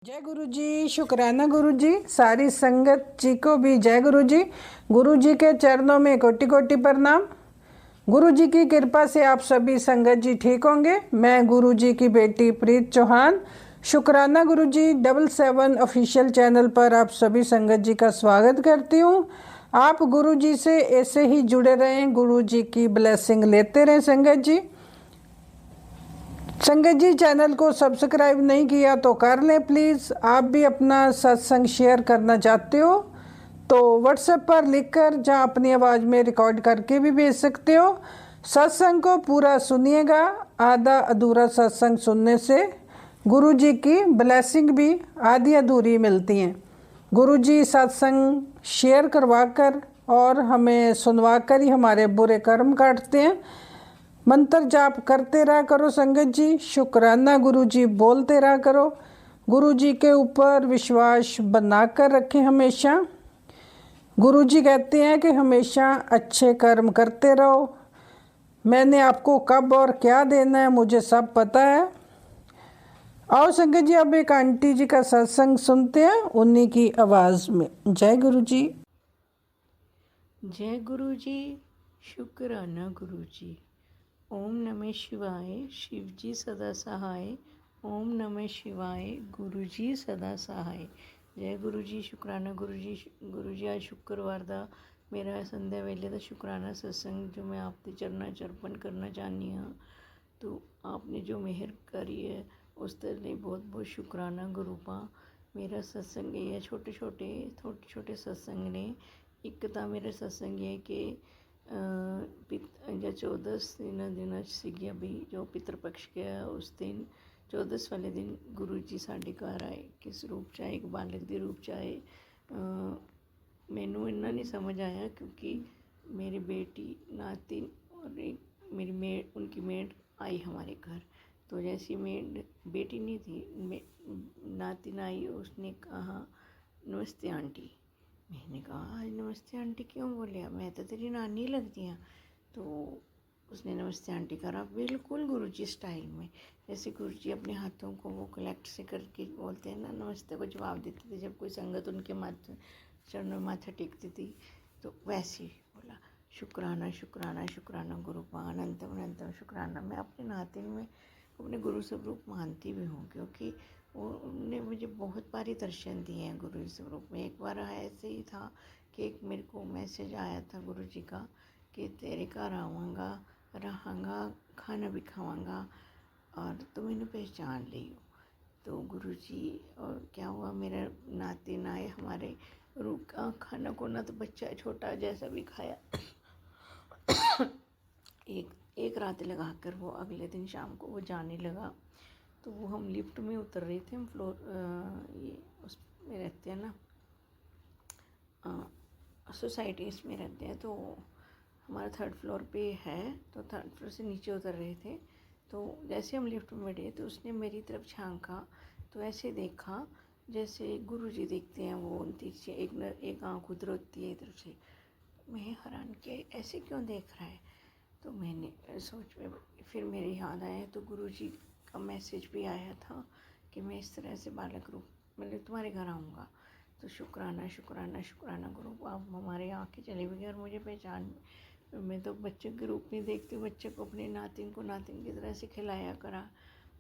जय गुरु जी। शुक्राना गुरु जी। सारी संगत जी को भी जय गुरु जी। गुरु जी के चरणों में कोटि कोटि प्रणाम। गुरु जी की कृपा से आप सभी संगत जी ठीक होंगे। मैं गुरु जी की बेटी प्रीत चौहान शुक्राना गुरु जी 77 ऑफिशियल चैनल पर आप सभी संगत जी का स्वागत करती हूँ। आप गुरु जी से ऐसे ही जुड़े रहें, गुरु जी की ब्लेसिंग लेते रहें। संगत जी चैनल को सब्सक्राइब नहीं किया तो कर लें प्लीज़। आप भी अपना सत्संग शेयर करना चाहते हो तो व्हाट्सएप पर लिखकर जहाँ अपनी आवाज़ में रिकॉर्ड करके भी भेज सकते हो। सत्संग को पूरा सुनिएगा। आधा अधूरा सत्संग सुनने से गुरु जी की ब्लेसिंग भी आधी अधूरी मिलती हैं। गुरु जी सत्संग शेयर करवा कर और हमें सुनवा कर ही हमारे बुरे कर्म काटते हैं। मंत्र जाप करते रहा करो संगत जी। शुक्राना गुरु जी बोलते रहा करो। गुरु जी के ऊपर विश्वास बनाकर रखें हमेशा। गुरु जी कहते हैं कि हमेशा अच्छे कर्म करते रहो। मैंने आपको कब और क्या देना है मुझे सब पता है। आओ संगत जी अब एक आंटी जी का सत्संग सुनते हैं उन्हीं की आवाज़ में। जय गुरु जी। जय गुरु जी। शुक्राना गुरु जी। ओम नमः शिवाय। शिव जी सदा सहाय। ओम नमः शिवाय। गुरु जी सदा सहाय। जय गुरु जी। शुक्राना गुरु जी। गुरु जी आज शुक्रवार ਦਾ ਮੇਰਾ ਸੰਧਿਆ ਵੇਲੇ ਦਾ ਸ਼ੁਕਰਾਨਾ सत्संग जो मैं आपके चरणों च अर्पण करना चाहनी हाँ। तो आपने जो मेहर करी है उस लिए बहुत बहुत शुक्राना गुरु पा। मेरा सत्संग ये है, छोटे छोटे सत्संग ने। एक तो मेरा सत्संग है कि ਜਾਂ 14 ਦਿਨਾਂ 'ਚ ਸੀਗੀ ਅਭੀ ਜੋ ਪਿਤਰ ਪਕਸ਼ ਗਿਆ ਉਸ ਦਿਨ 14 ਵਾਲੇ ਦਿਨ ਗੁਰੂ ਜੀ ਸਾਡੇ ਘਰ ਆਏ। ਕਿਸ ਰੂਪ 'ਚ ਆਏ? ਇੱਕ ਬਾਲਕ ਦੇ ਰੂਪ 'ਚ ਆਏ। ਮੈਨੂੰ ਇੰਨਾ ਨਹੀਂ ਸਮਝ ਆਇਆ क्योंकि मेरी बेटी नातिन और एक मेरी मेड उनकी मेड आई हमारे घर। तो जैसी मेड बेटी नहीं थी नातिन आई, उसने कहा नमस्ते आंटी। मैंने कहा आज नमस्ते आंटी क्यों बोले? मैं तो तेरी नानी लगती हूँ। तो उसने नमस्ते आंटी करा बिल्कुल गुरुजी स्टाइल में, जैसे गुरुजी अपने हाथों को वो कलेक्ट से करके बोलते हैं ना नमस्ते को जवाब देते थे जब कोई संगत उनके माथे चरणों में माथा टेकती थी। तो वैसे ही बोला शुक्राना शुक्राना शुक्राना गुरु पा अनंतम अनंतम शुक्राना। मैं अपने नाते में अपने गुरु स्वरूप मानती भी हूँ क्योंकि उन्होंने मुझे बहुत बारी दर्शन दिए हैं गुरु स्वरूप में। एक बार ऐसे ही था कि एक मेरे को मैसेज आया था गुरु जी का कि तेरे घर आवांगा, रहांगा, खाना भी खावांगा और तो मैंने पहचान ली हो। तो गुरु जी और क्या हुआ, मेरा नातिन आए हमारे रूप का खाना कोना तो बच्चा छोटा जैसा भी खाया। एक रात लगा कर वो अगले दिन शाम को वो जाने लगा। तो वो हम लिफ्ट में उतर रहे थे, हम फ्लोर ये उस में रहते हैं ना, सोसाइटीज़ में रहते हैं। तो हमारा 3rd फ्लोर पे है, तो 3rd फ्लोर से नीचे उतर रहे थे। तो जैसे हम लिफ्ट में बैठे तो उसने मेरी तरफ झांका तो ऐसे देखा जैसे गुरुजी देखते हैं वो नीचे एक आँख उधर होती है इधर से। मैं हैरान के ऐसे क्यों देख रहा है। तो मैंने सोच में फिर मेरे याद आया तो गुरुजी का मैसेज भी आया था कि मैं इस तरह से बालक रूप मतलब तुम्हारे घर आऊँगा। तो शुक्राना शुक्राना शुक्राना गुरु आप हमारे यहाँ के चले भी गए और मुझे पहचान। मैं तो बच्चे के रूप में देखती हूँ, बच्चे को अपने नातिन को नातिन की तरह से खिलाया करा।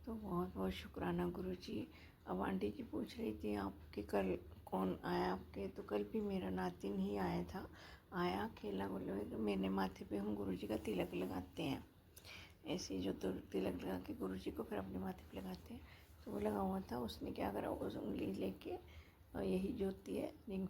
तो बहुत बहुत शुक्राना गुरु जी। अब आंटी जी पूछ रही थी आपके कल कौन आया आपके, तो कल भी मेरा नातिन ही आया था। आया खेला बोले मेरे माथे पे हम गुरु जी का तिलक लगाते हैं, ऐसे जो तो तिलक लगा के गुरु जी को फिर अपने माथे पे लगाते हैं। तो वो लगा हुआ था, उसने क्या करा उस उंगली लेके यही जो होती है रिंग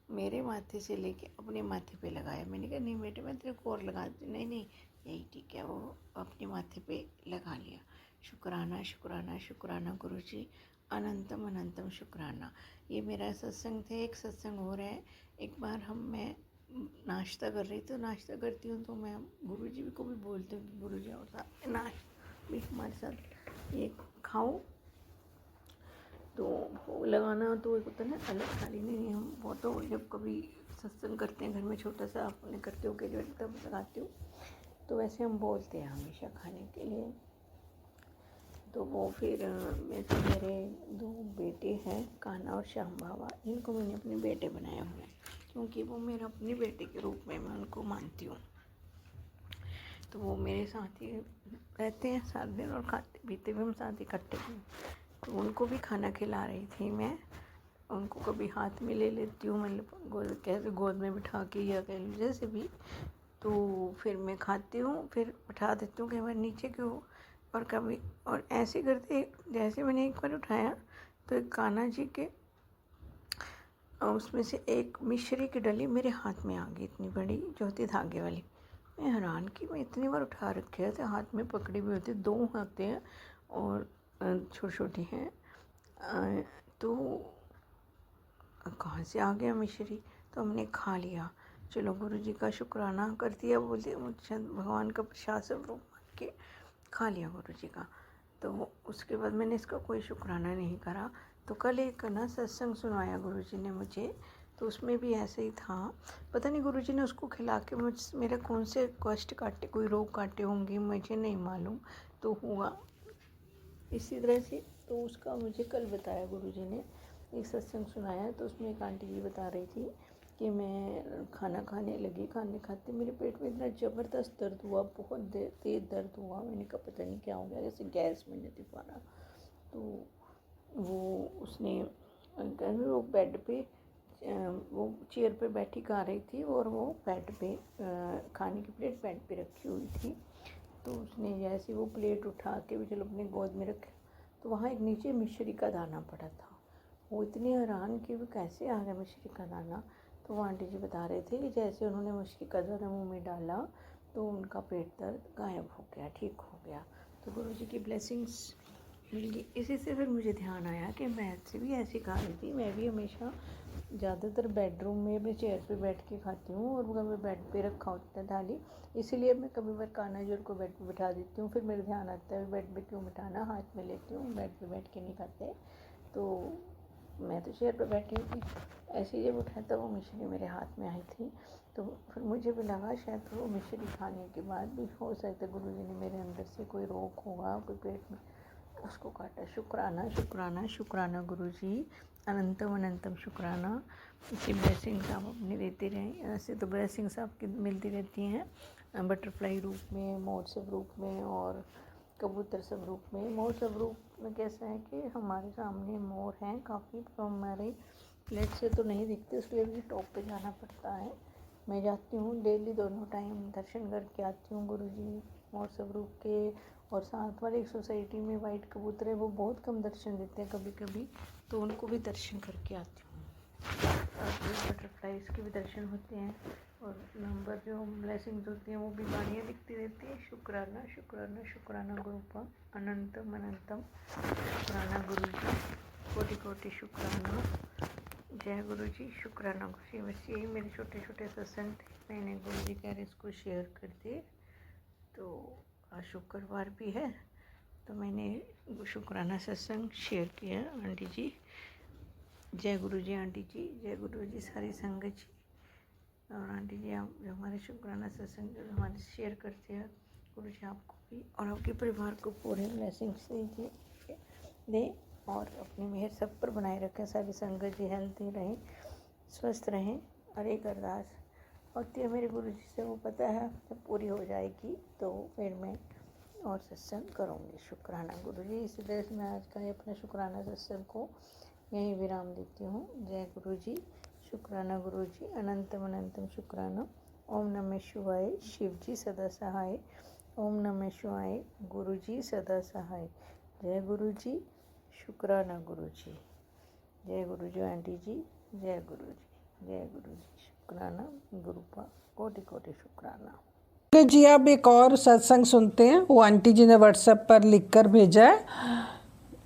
मेरे माथे से लेके अपने माथे पे लगाया। मैंने कहा नहीं बेटे मैं तेरे को और लगा दी। नहीं नहीं यही ठीक है, वो अपने माथे पे लगा लिया। शुक्राना शुक्राना शुक्राना गुरु जी अनंतम अनंतम शुक्राना। ये मेरा सत्संग थे। एक सत्संग हो रहा है, एक बार मैं नाश्ता कर रही तो नाश्ता करती हूँ तो मैं गुरु जी को भी बोलती हूँ कि गुरु जी और साथ नाश्ता भी हमारे साथ ये खाओ। तो भोग लगाना तो एक होता है ना अलग थाली नहीं, हम वो तो जब कभी सत्संग करते हैं घर में छोटा सा अपने करते हो के जो तब लगाती हूँ। तो वैसे हम बोलते हैं हमेशा खाने के लिए तो वो फिर मेरे 2 बेटे हैं, कान्हा और श्याम बाबा, इनको मैंने अपने बेटे बनाया हुआ है, क्योंकि वो मेरा अपने बेटे के रूप में मैं उनको मानती हूँ। तो वो मेरे साथ ही रहते हैं साथ में, और खाते पीते भी हम साथ इकट्ठे हैं। तो उनको भी खाना खिला रही थी मैं, उनको कभी हाथ में ले लेती हूँ, मतलब गोद में बिठा के, या कह लो जैसे भी, तो फिर मैं खाती हूँ, फिर उठा देती हूँ, कई बार नीचे क्यों, और कभी, और ऐसे करते जैसे मैंने एक बार उठाया तो एक कान्हा जी के उसमें से एक मिश्री की डली मेरे हाथ में आ गई, इतनी बड़ी जो होती धागे वाली। मैं हैरान कि मैं इतनी बार उठा रखे थे, हाथ में पकड़ी हुई होती, 2 होते हैं और छोटी छोटी हैं, तो कहाँ से आ गया मिश्री, तो हमने खा लिया। चलो गुरु जी का शुक्राना कर दिया, बोलते मुझे भगवान का प्रसाद स्वरूप मान के खा लिया गुरु जी का। तो उसके बाद मैंने इसका कोई शुक्राना नहीं करा। तो कल एक ना सत्संग सुनाया गुरु जी ने मुझे, तो उसमें भी ऐसे ही था, पता नहीं गुरु जी ने उसको खिला के मेरे कौन से कष्ट काटे, कोई रोग काटे होंगे, मुझे नहीं मालूम, तो हुआ इसी तरह से। तो उसका मुझे कल बताया गुरु जी ने, एक सत्संग सुनाया, तो उसमें एक आंटी जी बता रही थी कि मैं खाना खाने लगी, खाने खाते मेरे पेट में इतना ज़बरदस्त दर्द हुआ, बहुत तेज़ दर्द हुआ। मैंने कहा पता नहीं क्या हो गया, जैसे गैस में नहीं पा रहा। तो वो उसने वो बेड पे, वो चेयर पे बैठी खा रही थी, और वो बेड पे खाने की प्लेट बेड पे रखी हुई थी। तो उसने जैसे वो प्लेट उठा के चलो अपने गोद में रखे, तो वहाँ एक नीचे मिश्री का दाना पड़ा था। वो इतनी हैरान कि वो कैसे आ गया मिश्री का दाना। तो वो आंटी जी बता रहे थे कि जैसे उन्होंने मिश्री का दाना मुँह में डाला तो उनका पेट दर्द गायब हो गया, ठीक हो गया। तो गुरु जी की ब्लेसिंग्स मिल गई। इसी से फिर मुझे ध्यान आया कि मैं से भी ऐसी खा रही थी। मैं भी हमेशा ज़्यादातर बेडरूम में अपने चेयर पे बैठ के खाती हूँ, और कभी बेड पे रखा होता है थाली, इसीलिए मैं कभी बार कान्हा जी को बेड पे बिठा देती हूँ। फिर मेरे ध्यान आता है बेड पे क्यों बिठाना, हाथ में लेती हूँ, बेड पे बैठ के नहीं खाते। तो मैं तो चेयर पे बैठी हुई थी, ऐसे ही जब उठा तब वो मिश्री मेरे हाथ में आई थी। तो फिर मुझे भी लगा शायद वो मिश्री खाने के बाद भी हो सकता है गुरु जी ने मेरे अंदर से कोई रोग होगा, कोई पेट में, उसको काटा। शुक्राना शुक्राना शुक्राना गुरु जी, अनंतम अनंतम शुक्राना। इसी ब्लेसिंग्स आप अपनी देते रहें। ऐसे तो ब्लेसिंग्स आपकी मिलती रहती हैं बटरफ्लाई रूप में, मोर सब रूप में, और कबूतर सब रूप में। मोर सब रूप में कैसा है कि हमारे सामने मोर हैं काफ़ी, तो हमारे प्लेट से तो नहीं दिखते, इसलिए मुझे टॉप पे जाना पड़ता है। मैं जाती हूँ डेली, दोनों टाइम दर्शन करके आती हूँ गुरु जी मोर सब रूप के। और साथ वाले एक सोसाइटी में वाइट कबूतर है, वो बहुत कम दर्शन देते हैं कभी कभी, तो उनको भी दर्शन करके आती हूँ। और बटरफ्लाइज के भी दर्शन होते हैं, और नंबर जो ब्लेसिंग्स होती हैं वो भी गाड़ियाँ दिखती रहती है। शुक्राना शुक्राना शुक्राना गुरुपा, अनंतम अनंतम शुक्राना गुरु जी, कोटि कोटि शुक्राना। जय गुरु जी, शुक्राना गुरु जी। बस यही मेरे छोटे छोटे सत्संग थे, मैंने गुरु जी कह रहे इसको शेयर कर दिए। तो आज शुक्रवार भी है, तो मैंने शुक्राना सत्संग शेयर किया आंटी जी। जय गुरु जी आंटी जी, जय गुरु जी सारी संगत जी। और आंटी जी आप जो हमारे शुक्राना सत्संग जो हमारे शेयर करते हैं, गुरु जी आपको भी और आपके परिवार को पूरे ब्लेसिंग्स दीजिए, दें, और अपनी मेहर सब पर बनाए रखें। सारी संगत जी हेल्थी रहें, स्वस्थ रहें। और एक अरदास होती है मेरे गुरु जी से, वो पता है जब पूरी हो जाएगी तो फिर मैं और सत्संग करूँगी। शुक्राना गुरु जी। इसी तरह से मैं आज का अपना शुक्राना सत्संग को यहीं विराम देती हूँ। जय गुरु जी, शुक्राना गुरु जी, अनंतम अनंतम शुक्राना। ओम नमः शिवाय, शिव जी सदा सहाय। ओम नमः शिवाय, गुरु जी सदा सहाय। जय गुरु जी, शुक्राना गुरु जी। जय गुरु जी आंटी जी, जय गुरु जी, जय गुरु जी। शुक्राना गुरुपा, कोटि कोटि शुक्राना। जी अब एक और सत्संग सुनते हैं, वो आंटी जी ने व्हाट्सएप पर लिखकर भेजा है।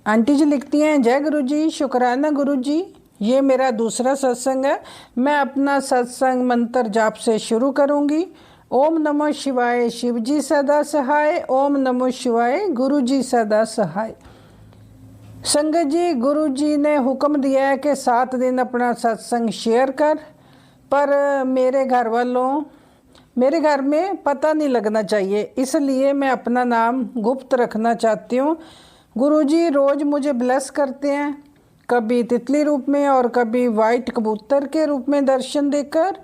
आंटी जी लिखती हैं, जय गुरु जी, शुक्राना गुरु जी, ये मेरा दूसरा सत्संग है। मैं अपना सत्संग मंत्र जाप से शुरू करूंगी। ओम नमः शिवाय, शिव जी सदा सहाय। ओम नमः शिवाय, गुरु जी सदा सहाय। संगत जी, गुरु जी ने हुक्म दिया है कि 7 दिन अपना सत्संग शेयर कर, पर मेरे घर में पता नहीं लगना चाहिए, इसलिए मैं अपना नाम गुप्त रखना चाहती हूँ। गुरुजी रोज़ मुझे ब्लेस करते हैं, कभी तितली रूप में और कभी वाइट कबूतर के रूप में दर्शन देकर।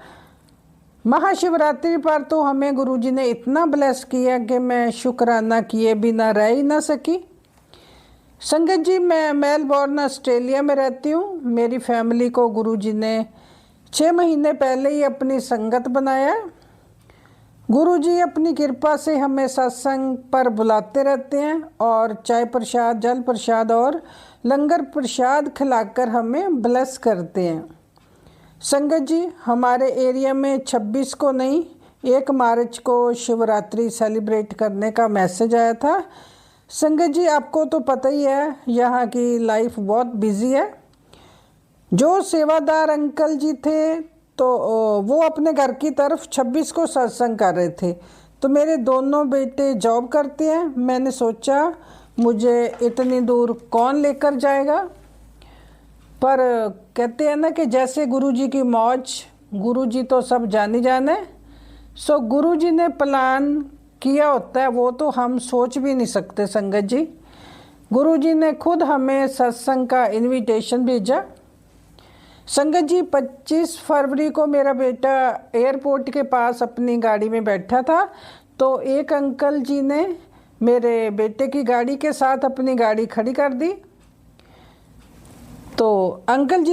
महाशिवरात्रि पर तो हमें गुरुजी ने इतना ब्लेस किया कि मैं शुक्राना किए बिना रह ही ना सकी। संगत जी, मैं मेलबोर्न ऑस्ट्रेलिया में रहती हूँ। मेरी फैमिली को गुरुजी ने 6 महीने पहले ही अपनी संगत बनाया। गुरुजी अपनी कृपा से हमें सत्संग पर बुलाते रहते हैं और चाय प्रसाद, जल प्रसाद और लंगर प्रसाद खिलाकर हमें ब्लेस करते हैं। संगत जी, हमारे एरिया में 26 को नहीं 1 मार्च को शिवरात्रि सेलिब्रेट करने का मैसेज आया था। संगत जी, आपको तो पता ही है यहाँ की लाइफ बहुत बिजी है। जो सेवादार अंकल जी थे तो वो अपने घर की तरफ 26 को सत्संग कर रहे थे, तो मेरे दोनों बेटे जॉब करते हैं। मैंने सोचा मुझे इतनी दूर कौन लेकर जाएगा, पर कहते हैं ना कि जैसे गुरुजी की मौज, गुरुजी तो सब जाने जाने। सो गुरुजी ने प्लान किया होता है वो तो हम सोच भी नहीं सकते। संगत जी, गुरुजी ने खुद हमें सत्संग का इनविटेशन भेजा। संगत जी, 25 फरवरी को मेरा बेटा एयरपोर्ट के पास अपनी गाड़ी में बैठा था, तो एक अंकल जी ने मेरे बेटे की गाड़ी के साथ अपनी गाड़ी खड़ी कर दी। तो अंकल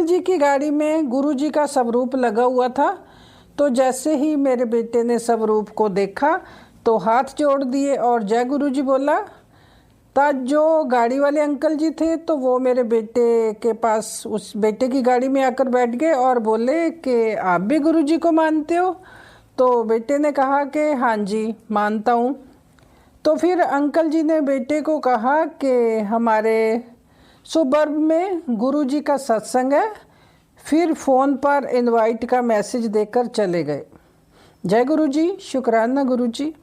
जी की गाड़ी में गुरुजी का स्वरूप लगा हुआ था। तो जैसे ही मेरे बेटे ने स्वरूप को देखा तो हाथ जोड़ दिए और जय गुरुजी बोला। तब जो गाड़ी वाले अंकल जी थे तो वो मेरे बेटे के पास, उस बेटे की गाड़ी में आकर बैठ गए और बोले कि आप भी गुरुजी को मानते हो? तो बेटे ने कहा कि हाँ जी मानता हूँ। तो फिर अंकल जी ने बेटे को कहा कि हमारे सुबर्ब में गुरुजी का सत्संग है। फिर फ़ोन पर इनवाइट का मैसेज देकर चले गए। जय गुरुजी, शुक्राना गुरुजी।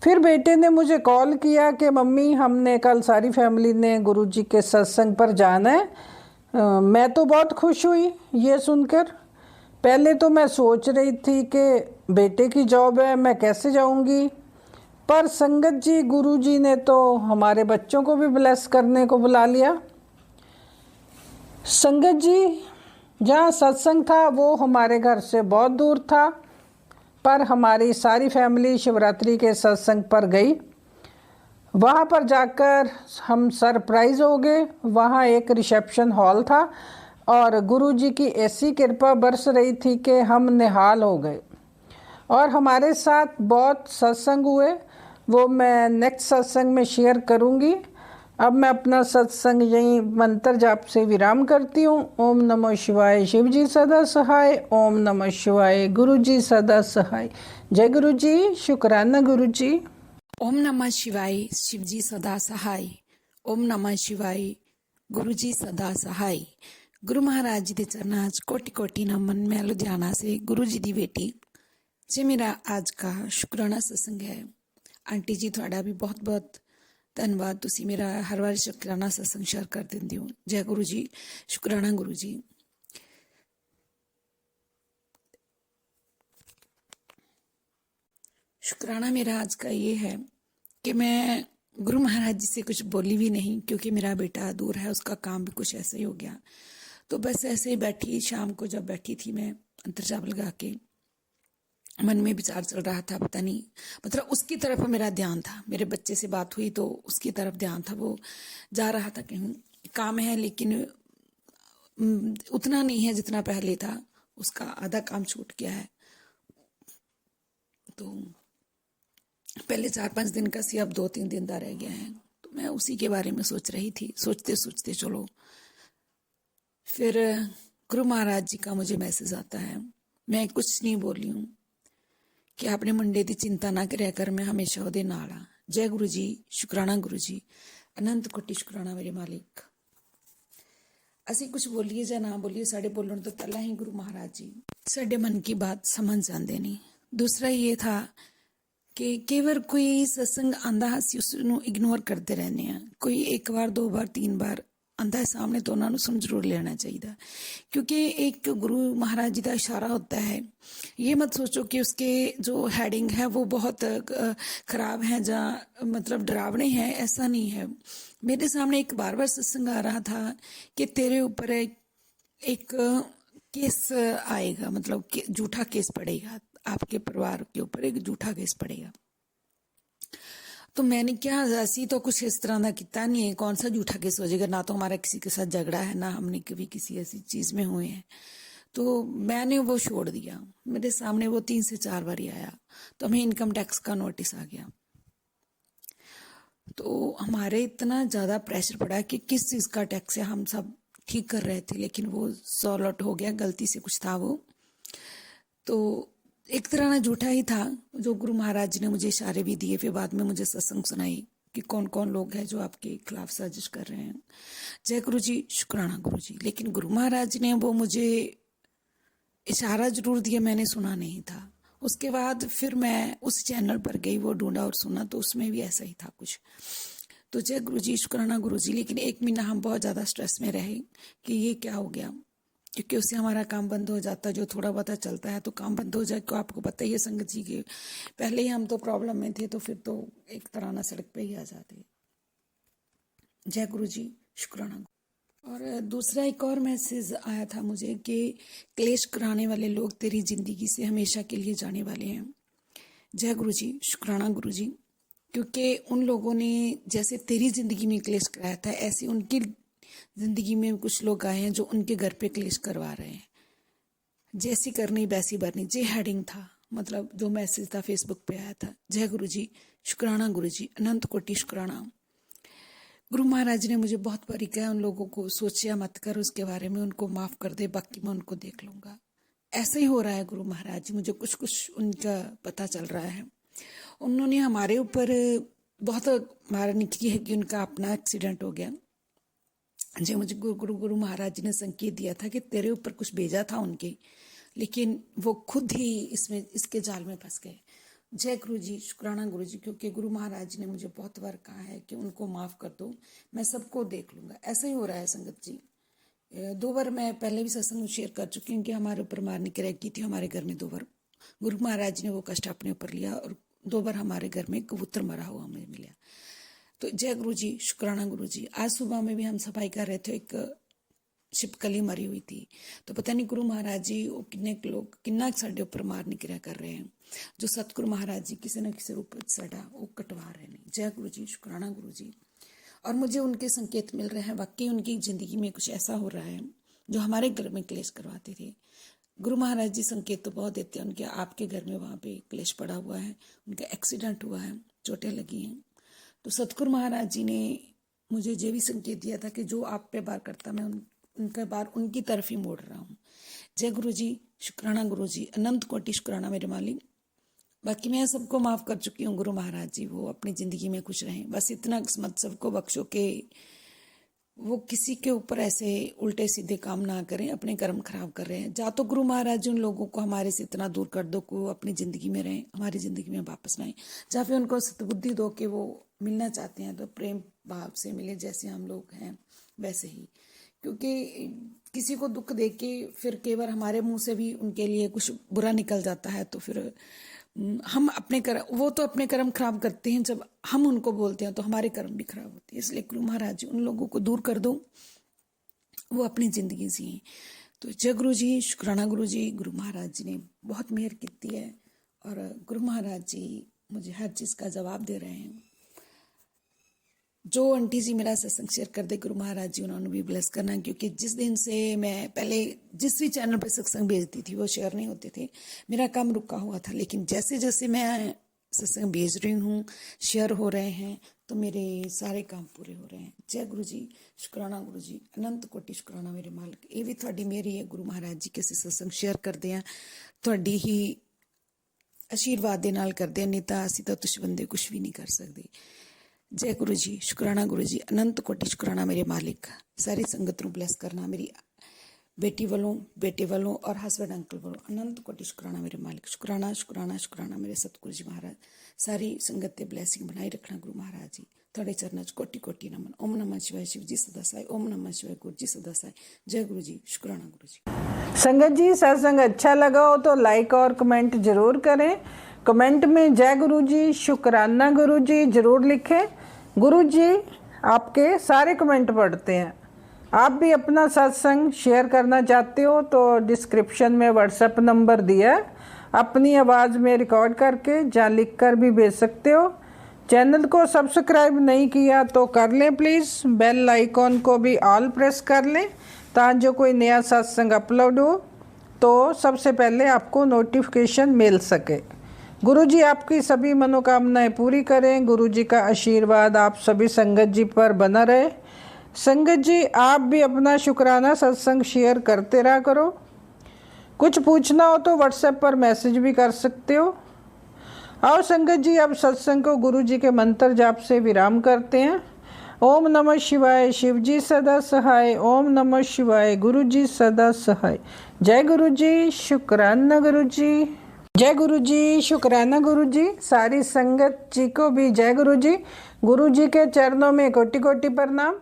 फिर बेटे ने मुझे कॉल किया कि मम्मी, हमने कल सारी फैमिली ने गुरुजी के सत्संग पर जाना है। मैं तो बहुत खुश हुई ये सुनकर। पहले तो मैं सोच रही थी कि बेटे की जॉब है, मैं कैसे जाऊंगी, पर संगत जी गुरुजी ने तो हमारे बच्चों को भी ब्लेस करने को बुला लिया। संगत जी, जहाँ सत्संग था वो हमारे घर से बहुत दूर था, पर हमारी सारी फैमिली शिवरात्रि के सत्संग पर गई। वहाँ पर जाकर हम सरप्राइज़ हो गए। वहाँ एक रिसेप्शन हॉल था और गुरुजी की ऐसी कृपा बरस रही थी कि हम निहाल हो गए। और हमारे साथ बहुत सत्संग हुए, वो मैं नेक्स्ट सत्संग में शेयर करूँगी। अब मैं अपना सत्संग यहीं मंत्र जाप से विराम करती हूँ। ओम नमः शिवाय, शिव जी सदा सहाय। ओम नमः शिवाय, गुरु जी सदा सहाय। जय गुरु जी, शुक्राना गुरु जी। ओम नमः शिवाय, शिव जी सदा सहाय। ओम नमः शिवाय, गुरु जी सदा सहाय। गुरु महाराज जी के चरनां च कोटि कोटि नमन। मैं लुधियाना से गुरु जी की बेटी। जे मेरा आज का शुक्राना सत्संग है। आंटी जी थोड़ा भी बहुत बहुत धन्यवाद, तुसी मेरा हर बार शुक्राना सत्संग शेयर कर देंदी हो। जय गुरु जी, शुक्राना गुरु जी। शुक्राना मेरा आज का ये है कि मैं गुरु महाराज जी से कुछ बोली भी नहीं, क्योंकि मेरा बेटा दूर है, उसका काम भी कुछ ऐसे ही हो गया। तो बस ऐसे ही बैठी, शाम को जब बैठी थी मैं अंतरजाप लगा के, मन में विचार चल रहा था, पता नहीं, मतलब उसकी तरफ मेरा ध्यान था। मेरे बच्चे से बात हुई तो उसकी तरफ ध्यान था, वो जा रहा था कहीं काम है, लेकिन उतना नहीं है जितना पहले था। उसका आधा काम छूट गया है। तो पहले 4-5 दिन का सी, अब 2-3 दिन का रह गया है। तो मैं उसी के बारे में सोच रही थी। सोचते सोचते चलो फिर गुरु महाराज जी का मुझे मैसेज आता है। मैं कुछ नहीं बोली हूँ कि आपने मुंडे की चिंता ना करिया कर, मैं हमेशा ਉਹਦੇ ਨਾਲ ਆ। जय गुरु जी, शुक्राना गुरु जी, अनंत कोटि शुक्राना मेरे मालिक। ਅਸੀਂ कुछ बोलीए ਜਾਂ ना बोलीए, साढ़े बोलने तो पहला ही गुरु महाराज जी साढ़े मन की बात समझ जाते नहीं। दूसरा ये था कि कई बार कोई सत्संग आंदा, ਅਸੀਂ उसनों इग्नोर करते रहने हैं। कोई 1 बार 2 बार 3 बार ਆਂਦਾ ਹੈ ਸਾਹਮਣੇ तो उन्होंने सुन जरूर लेना चाहिए, क्योंकि एक गुरु महाराज जी का इशारा होता है। ये मत सोचो कि उसके जो हेडिंग है वो बहुत खराब है या मतलब डरावने हैं, ऐसा नहीं है। मेरे सामने एक बार बार सत्संग आ रहा था कि तेरे ऊपर एक केस आएगा, मतलब झूठा केस पड़ेगा, आपके परिवार के ऊपर एक झूठा केस पड़ेगा। तो मैंने क्या, ऐसी तो कुछ इस तरह का किया नहीं है, कौन सा झूठा केस हो जाएगा, ना तो हमारा किसी के साथ झगड़ा है, ना हमने कभी किसी ऐसी चीज़ में हुए हैं। तो मैंने वो छोड़ दिया। मेरे सामने वो 3 से 4 बार आया, तो हमें इनकम टैक्स का नोटिस आ गया। तो हमारे इतना ज़्यादा प्रेशर पड़ा कि किस चीज़ का टैक्स है, हम सब ठीक कर रहे थे, लेकिन वो सॉल्व आउट हो गया, गलती से कुछ था वो। तो एक तरह ना झूठा ही था। जो गुरु महाराज जी ने मुझे इशारे भी दिए, फिर बाद में मुझे सत्संग सुनाई कि कौन कौन लोग हैं जो आपके खिलाफ साजिश कर रहे हैं। जय गुरु जी, शुक्राना गुरु जी। लेकिन गुरु महाराज जी ने वो मुझे इशारा जरूर दिया, मैंने सुना नहीं था। उसके बाद फिर मैं उस चैनल पर गई, वो ढूंढा और सुना, तो उसमें भी ऐसा ही था कुछ। तो जय गुरु जी, शुक्राना गुरु जी। लेकिन 1 महीना हम बहुत ज़्यादा स्ट्रेस में रहे कि ये क्या हो गया, क्योंकि उससे हमारा काम बंद हो जाता, जो थोड़ा बहुत चलता है तो काम बंद हो जाए। क्यों, आपको पता ही है संगत जी के, पहले ही हम तो प्रॉब्लम में थे, तो फिर तो एक तरह ना सड़क पे ही आ जाते। जय गुरु जी, शुक्राना। और दूसरा एक और मैसेज आया था मुझे कि क्लेश कराने वाले लोग तेरी जिंदगी से हमेशा के लिए जाने वाले हैं। जय गुरु जी, शुक्राना गुरु जी। क्योंकि उन लोगों ने जैसे तेरी जिंदगी में क्लेश कराया था, ऐसे उनकी जिंदगी में कुछ लोग आए हैं जो उनके घर पे क्लेश करवा रहे हैं। जैसी करनी वैसी भरनी, जे हेडिंग था, मतलब जो मैसेज था फेसबुक पे आया था। जय गुरु जी, शुक्राना गुरु जी, अनंत कोटि शुक्राना। गुरु महाराज ने मुझे बहुत बारी कहा उन लोगों को सोचिया मत कर उसके बारे में, उनको माफ़ कर दे, बाकी मैं उनको देख लूँगा। ऐसा ही हो रहा है गुरु महाराज जी, मुझे कुछ कुछ उनका पता चल रहा है। उन्होंने हमारे ऊपर बहुत मारने की है कि उनका अपना एक्सीडेंट हो गया। जी, मुझे गुरु महाराज जी ने संकेत दिया था कि तेरे ऊपर कुछ भेजा था उनके, लेकिन वो खुद ही इसके जाल में फंस गए। जय गुरु जी, शुक्राना गुरु जी। क्योंकि गुरु महाराज जी ने मुझे बहुत बार कहा है कि उनको माफ़ कर दो, मैं सबको देख लूँगा। ऐसा ही हो रहा है संगत जी। 2 बार मैं पहले भी सत्संग में शेयर कर चुकी हूँ कि हमारे ऊपर मारने की रह की थी हमारे घर में। 2 बार गुरु महाराज जी ने वो कष्ट अपने ऊपर लिया, और 2 बार हमारे घर में कबूतर मरा हुआ हमें मिला। तो जय गुरु जी, शुक्राना गुरु जी। आज सुबह में भी हम सफाई कर रहे थे, एक छिपकली मरी हुई थी। तो पता नहीं गुरु महाराज जी वो किन्ना साढ़े ऊपर मारने की कर रहे हैं। जो सतगुरु महाराज जी किसी न किसी रूप साड़ा वो कटवा रहे हैं। जय गुरु जी, शुक्राना गुरु जी। और मुझे उनके संकेत मिल रहे हैं, वाकई उनकी ज़िंदगी में कुछ ऐसा हो रहा है जो हमारे घर में क्लेश करवाते थे। गुरु महाराज जी संकेत तो बहुत देते हैं, उनके आपके घर में वहाँ पे क्लेश पड़ा हुआ है, उनका एक्सीडेंट हुआ है, चोटें लगी हैं। तो सतगुरु महाराज जी ने मुझे ये भी संकेत दिया था कि जो आप पे बार करता, मैं उनका बार उनकी तरफ ही मोड़ रहा हूँ। जय गुरु जी, शुक्राना गुरु जी, अनंत कोटि शुक्राना मेरे मालिक। बाकी मैं सबको माफ़ कर चुकी हूँ गुरु महाराज जी, वो अपनी ज़िंदगी में खुश रहें, बस इतना किस्मत सबको बख्शो कि वो किसी के ऊपर ऐसे उल्टे सीधे काम ना करें, अपने कर्म खराब कर रहे हैं। जा तो गुरु महाराज जी उन लोगों को हमारे से इतना दूर कर दो कि वो अपनी ज़िंदगी में रहें, हमारी ज़िंदगी में वापस ना आए। या फिर उनको सद्बुद्धि दो कि वो मिलना चाहते हैं तो प्रेम भाव से मिले, जैसे हम लोग हैं वैसे ही। क्योंकि किसी को दुख दे के फिर कई बार हमारे मुंह से भी उनके लिए कुछ बुरा निकल जाता है, तो फिर हम अपने कर्म, वो तो अपने कर्म खराब करते हैं, जब हम उनको बोलते हैं तो हमारे कर्म भी खराब होते हैं। इसलिए गुरु महाराज जी उन लोगों को दूर कर दो, वो अपनी ज़िंदगी जिए। तो जय गुरु जी, शुक्राना गुरु जी। गुरु महाराज जी ने बहुत मेहर की है, और गुरु महाराज जी मुझे हर चीज़ का जवाब दे रहे हैं। जो आंटी जी मेरा सत्संग शेयर कर दे, गुरु महाराज जी उन्होंने भी ब्लेस करना। क्योंकि जिस दिन से मैं पहले जिस भी चैनल पर सत्संग भेजती थी वो शेयर नहीं होते थे, मेरा काम रुका हुआ था। लेकिन जैसे जैसे मैं सत्संग भेज रही हूँ, शेयर हो रहे हैं, तो मेरे सारे काम पूरे हो रहे हैं। जय गुरु जी, शुक्राना गुरु जी, अनंत कोटि शुक्राना मेरे मालिक। ये भी थोड़ी मेरी है, गुरु महाराज जी के सत्संग शेयर करते हैं थोड़ी ही आशीर्वाद दे नाल करते हैं, नहीं तो असीं तो तुछ बंदे कुछ भी नहीं कर सकते। जय गुरु जी, शुक्राना गुरु जी, अनंत कोटि शुक्राना मेरे मालिक। सारी संगत नूं ब्लैस करना, मेरी बेटी वालों, बेटे वालों और हसबैंड अंकल वालों अनंत कोटि शुक्राना मेरे मालिक। शुक्राना शुक्राना शुक्राना मेरे सतगुरु जी महाराज। सारी संगत ते ब्लैसिंग बनाई रखना गुरु महाराज जी। थोड़े चरण कोटि कोटि नमन। ओम नमः शिवाय, शिव जी सदा साई। ओम नमः शिवाय, गुरु जी सदा साई। जय गुरु जी, शुक्राना गुरु जी। संगत जी, सत्संग अच्छा लगा हो तो लाइक और कमेंट जरूर करें। कमेंट में जय गुरु जी, शुक्राना गुरु जी जरूर लिखें। गुरु जी आपके सारे कमेंट पढ़ते हैं। आप भी अपना सत्संग शेयर करना चाहते हो तो डिस्क्रिप्शन में व्हाट्सएप नंबर दिया है, अपनी आवाज़ में रिकॉर्ड करके या लिख कर भी भेज सकते हो। चैनल को सब्सक्राइब नहीं किया तो कर लें प्लीज़। बेल आइकॉन को भी ऑल प्रेस कर लें ताकि जो कोई नया सत्संग अपलोड हो तो सबसे पहले आपको नोटिफिकेशन मिल सके। गुरु जी आपकी सभी मनोकामनाएं पूरी करें। गुरु जी का आशीर्वाद आप सभी संगत जी पर बना रहे। संगत जी आप भी अपना शुक्राना सत्संग शेयर करते रहा करो। कुछ पूछना हो तो व्हाट्सएप पर मैसेज भी कर सकते हो। आओ संगत जी अब सत्संग को गुरु जी के मंत्र जाप से विराम करते हैं। ओम नमः शिवाय, शिव जी सदा सहाय। ओम नमः शिवाय, गुरु जी सदा सहाय। जय गुरु जी, शुक्राना गुरु जी। जय गुरु जी, शुक्राना गुरु जी। सारी संगत जी को भी जय गुरु जी। गुरु जी के चरणों में कोटि कोटि प्रणाम।